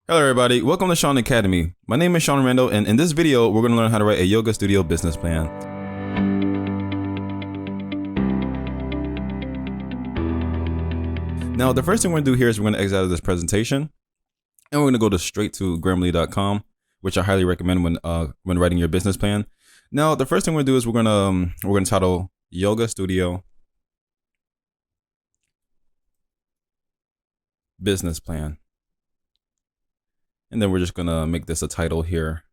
Hello everybody, welcome to Shaun Academy. My name is Shaun Randall, and in this video we're going to learn how to write a yoga studio business plan. Now the first thing we're going to do here is we're going to exit out of this presentation, and we're going to go straight to Grammarly.com, which I highly recommend when writing your business plan. Now the first thing we're going to do is we're going to title Yoga Studio Business Plan. And then we're just going to make this a title here.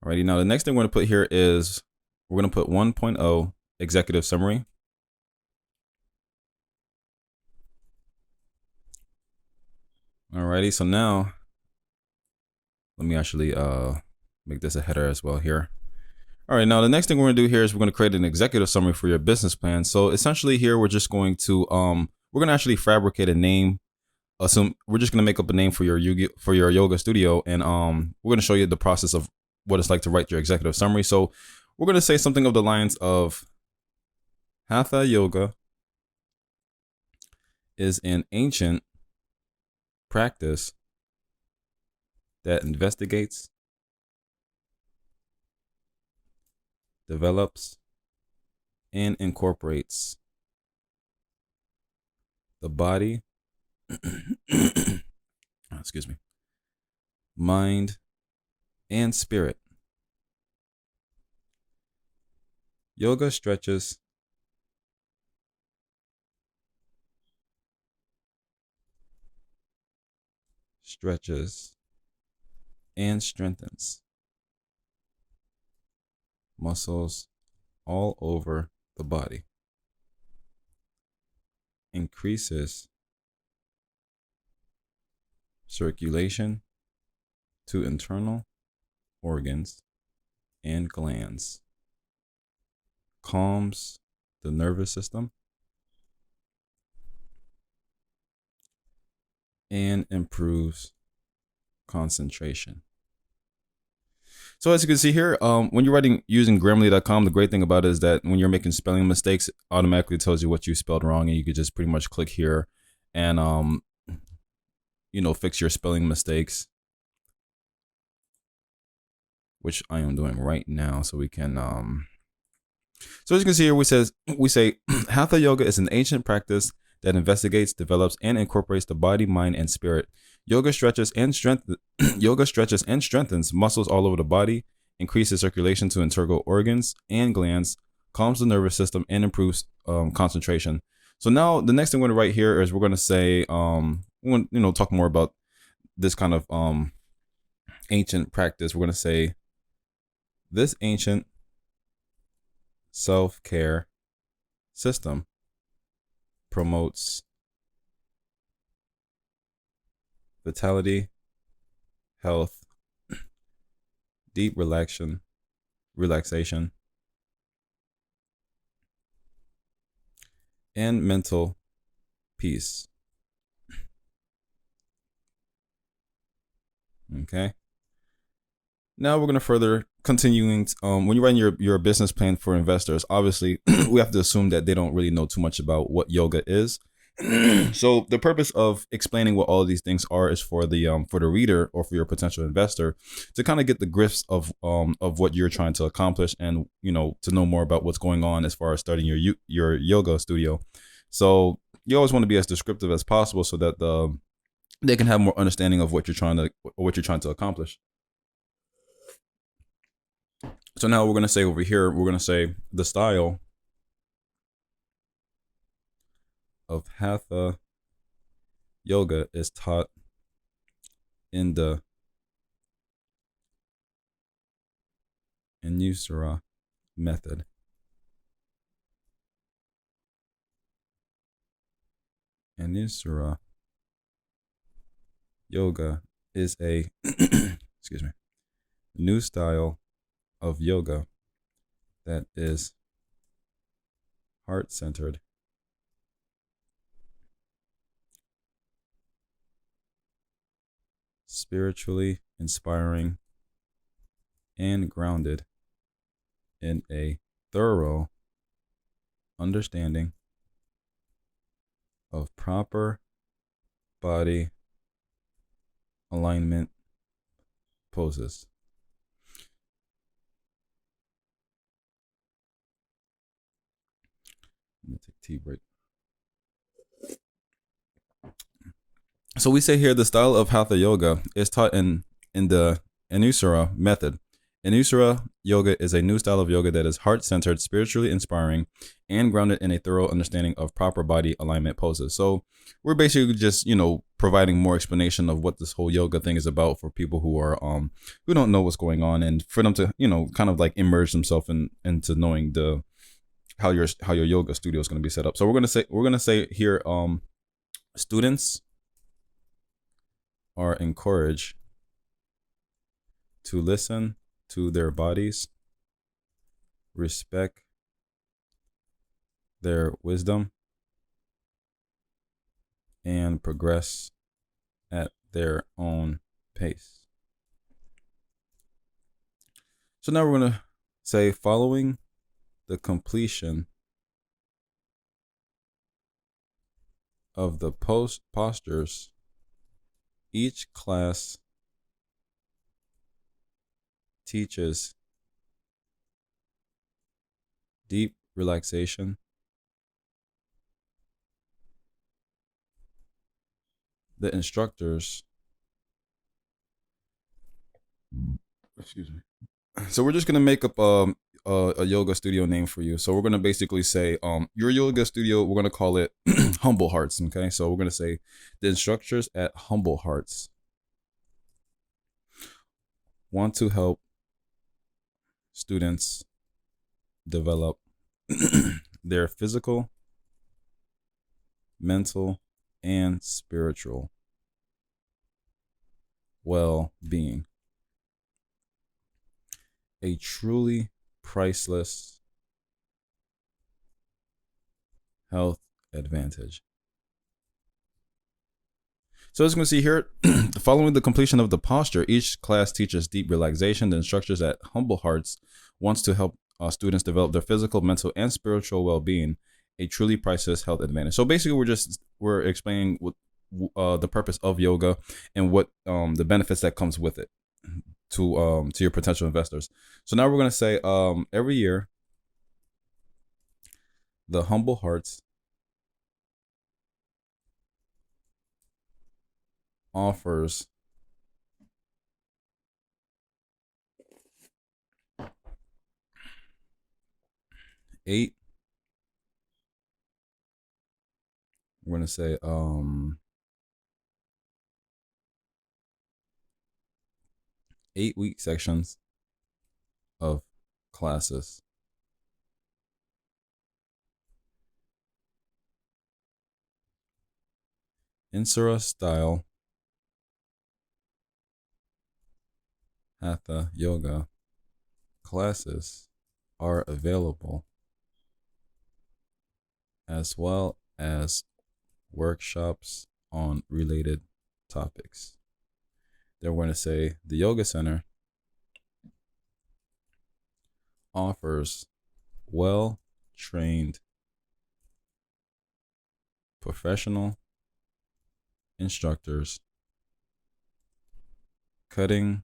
Alrighty, now the next thing we're going to put here is we're going to put 1.0 executive summary. Alrighty, so now let me actually make this a header as well here. All right, now the next thing we're going to do here is we're going to create an executive summary for your business plan. So essentially here we're just going to we're going to actually fabricate a name. We're just going to make up a name for your yoga studio, and we're going to show you the process of what it's like to write your executive summary. So we're going to say something of the lines of Hatha Yoga is an ancient practice that investigates, develops, and incorporates the body, excuse me, mind, and spirit. Yoga stretches and strengthens muscles all over the body, increases circulation to internal organs and glands, calms the nervous system, and improves concentration. So as you can see here, when you're writing using Grammarly.com, the great thing about it is that when you're making spelling mistakes, it automatically tells you what you spelled wrong, and you could just pretty much click here and fix your spelling mistakes, which I am doing right now. So we can so as you can see here, we say Hatha Yoga is an ancient practice that investigates, develops, and incorporates the body, mind, and spirit. Yoga stretches and strengthens muscles all over the body, increases circulation to internal organs and glands, calms the nervous system, and improves concentration. So now the next thing we're going to write here is we're going to say, we're going to talk more about this kind of ancient practice. We're going to say this ancient self-care system promotes vitality, health, deep relaxation, and mental peace. Okay. Now we're going to further continuing. When you're writing your business plan for investors, obviously we have to assume that they don't really know too much about what yoga is. So the purpose of explaining what all of these things are is for the reader or for your potential investor to kind of get the grips of what you're trying to accomplish, and to know more about what's going on as far as starting your yoga studio. So you always want to be as descriptive as possible so that they can have more understanding of what you're trying to accomplish. So now we're going to say over here, we're going to say the style of Hatha Yoga is taught in the Anusara method. Anusara Yoga is a excuse me, new style of yoga that is heart-centered, spiritually inspiring, and grounded in a thorough understanding of proper body alignment poses. Let me take a tea break. So we say here the style of Hatha Yoga is taught in the Anusara method. Anusara Yoga is a new style of yoga that is heart-centered, spiritually inspiring, and grounded in a thorough understanding of proper body alignment poses. So we're basically just, providing more explanation of what this whole yoga thing is about for people who don't know what's going on, and for them to, kind of like immerse themselves into knowing the how your yoga studio is going to be set up. So we're gonna say here, students are encouraged to listen to their bodies, respect their wisdom, and progress at their own pace. So now we're going to say, following the completion of the postures, each class teaches deep relaxation, the instructors, excuse me. So we're just gonna make up a yoga studio name for you. So we're gonna basically say, your yoga studio, we're gonna call it Humble Hearts. Okay, so we're gonna say the instructors at Humble Hearts want to help students develop their physical, mental, and spiritual well-being. A truly priceless health advantage. So as you can see here, following the completion of the posture, each class teaches deep relaxation. The instructors at Humble Hearts wants to help students develop their physical, mental, and spiritual well-being. A truly priceless health advantage. So basically, we're explaining what the purpose of yoga and what the benefits that comes with it to your potential investors. So now we're gonna say, every year, the Humble Hearts offers eight. We're gonna say 8-week sections of classes. Insura style Hatha Yoga classes are available, as well as workshops on related topics. Then we're going to say the Yoga Center offers well-trained professional instructors, cutting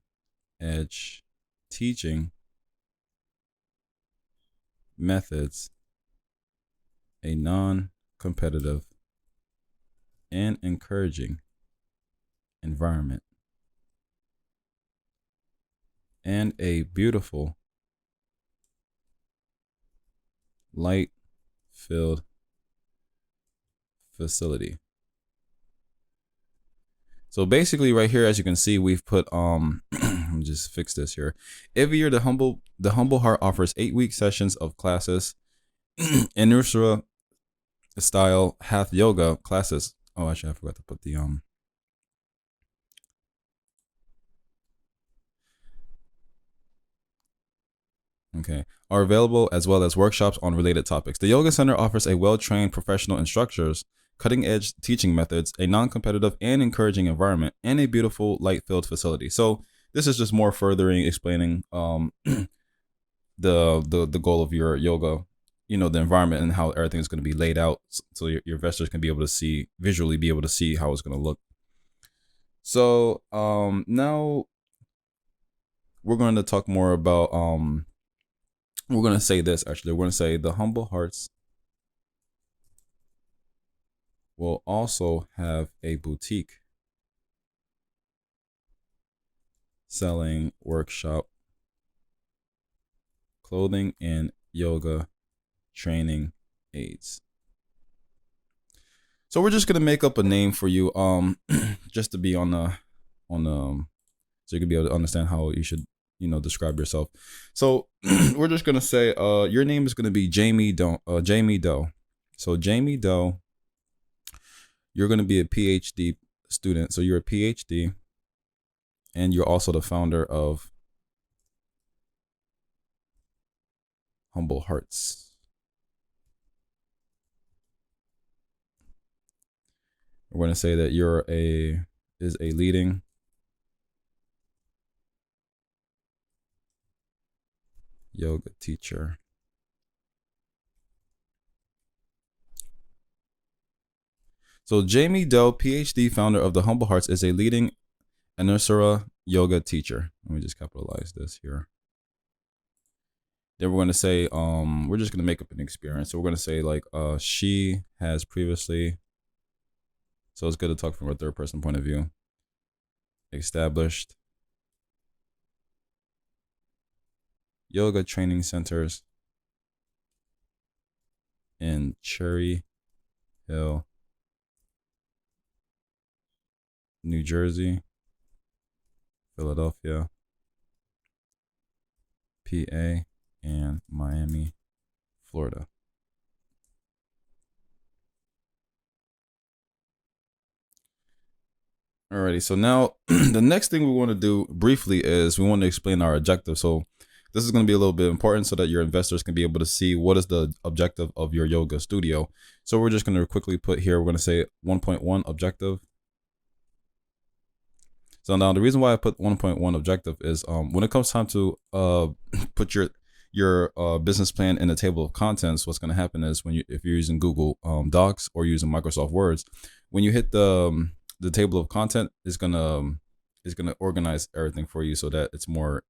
edge teaching methods, a non-competitive and encouraging environment, and a beautiful, light-filled facility. So basically right here, as you can see, we've put let me just fix this here. Every year the Humble Heart offers 8-week sessions of classes in Nusra style Hatha Yoga classes. Oh, actually I forgot to put the okay, are available, as well as workshops on related topics. The Yoga Center offers a well-trained professional instructors, cutting-edge teaching methods, a non-competitive and encouraging environment, and a beautiful, light-filled facility. So this is just more furthering explaining the goal of your yoga the environment and how everything is going to be laid out, so your investors can be able to see visually, be able to see how it's going to look. So now we're going to talk more about we're going to say this. Actually, we're going to say the Humble Hearts will also have a boutique selling workshop clothing and yoga training aids. So we're just gonna make up a name for you, just to be on the so you can be able to understand how you should, describe yourself. So we're just gonna say, your name is gonna be Jamie Doe. Jamie Doe. So Jamie Doe, you're gonna be a PhD student. So you're a PhD, and you're also the founder of Humble Hearts. We're gonna say that you're a leading yoga teacher. So Jamie Doe, PhD, founder of the Humble Hearts, is a leading Anusara yoga teacher. Let me just capitalize this here. Then we're gonna say, we're just gonna make up an experience. So we're gonna say like, she has previously. So it's good to talk from a third person point of view. Established yoga training centers in Cherry Hill, New Jersey, Philadelphia, PA, and Miami, Florida. Alrighty, so now the next thing we want to do briefly is we want to explain our objective. So this is going to be a little bit important so that your investors can be able to see what is the objective of your yoga studio. So we're just going to quickly put here, we're going to say 1.1 objective. So now the reason why I put 1.1 objective is when it comes time to put your business plan in the table of contents, what's going to happen is if you're using Google Docs or using Microsoft Words, when you hit the table of content, is gonna organize everything for you so that it's more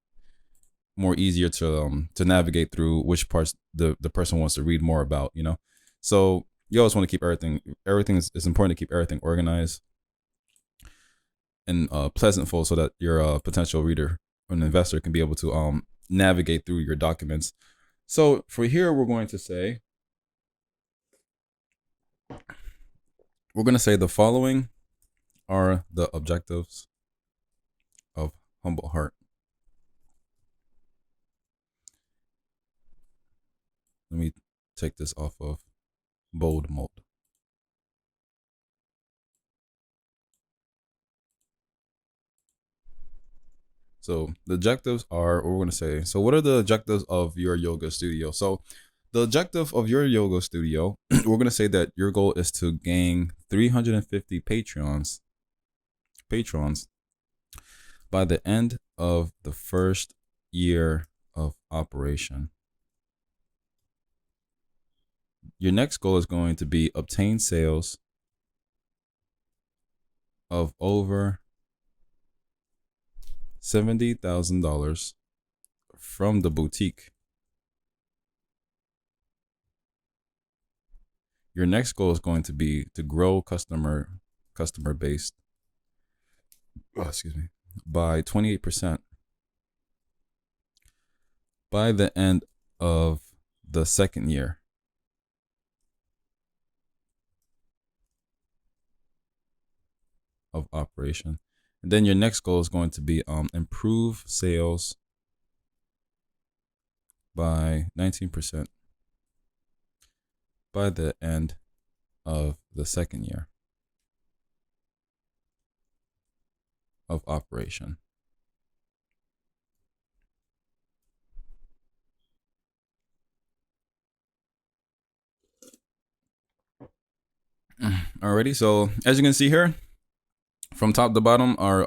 easier to navigate through which parts the person wants to read more about. So you always want to keep everything is important to keep everything organized and pleasantful so that your potential reader or an investor can be able to navigate through your documents. So for here, we're going to say the following are the objectives of Humble Heart. Let me take this off of bold mode. So the objectives are what we're going to say. So what are the objectives of your yoga studio? So the objective of your yoga studio, we're going to say that your goal is to gain 350 patrons by the end of the first year of operation. Your next goal is going to be obtain sales of over $70,000 from the boutique. Your next goal is going to be to grow customer base by 28% by the end of the second year of operation. And then your next goal is going to be improve sales by 19% by the end of the second year of operation. Alrighty, so as you can see here, From top to bottom, our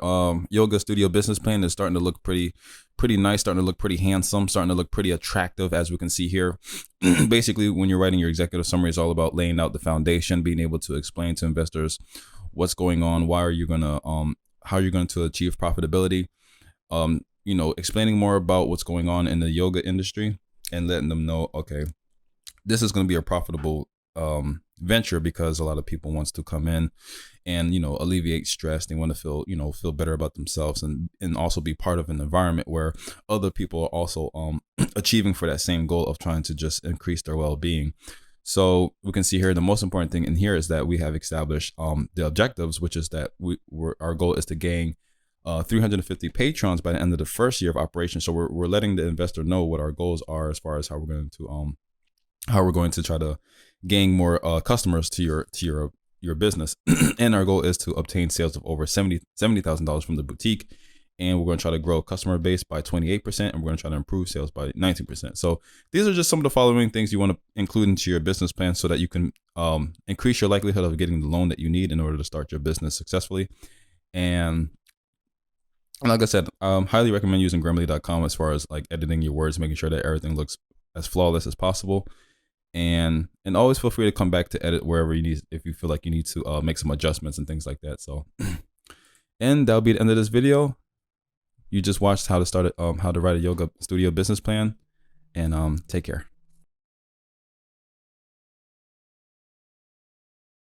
yoga studio business plan is starting to look pretty nice, starting to look pretty handsome, starting to look pretty attractive, as we can see here. Basically, when you're writing your executive summary, it's all about laying out the foundation, being able to explain to investors what's going on, why are you gonna how you're going to achieve profitability, explaining more about what's going on in the yoga industry and letting them know, okay, this is going to be a profitable venture because a lot of people wants to come in and alleviate stress. They want to feel better about themselves and also be part of an environment where other people are also achieving for that same goal of trying to just increase their well-being. So we can see here the most important thing in here is that we have established the objectives, which is that our goal is to gain 350 patrons by the end of the first year of operation. So we're letting the investor know what our goals are as far as how we're going to try to gain more customers to your business. And our goal is to obtain sales of over $70,000 from the boutique. And we're going to try to grow customer base by 28%, and we're going to try to improve sales by 19%. So these are just some of the following things you want to include into your business plan so that you can increase your likelihood of getting the loan that you need in order to start your business successfully. And like I said, highly recommend using Grammarly.com as far as like editing your words, making sure that everything looks as flawless as possible. And always feel free to come back to edit wherever you need, if you feel like you need to make some adjustments and things like that. So, and that'll be the end of this video. You just watched how to write a yoga studio business plan, and take care.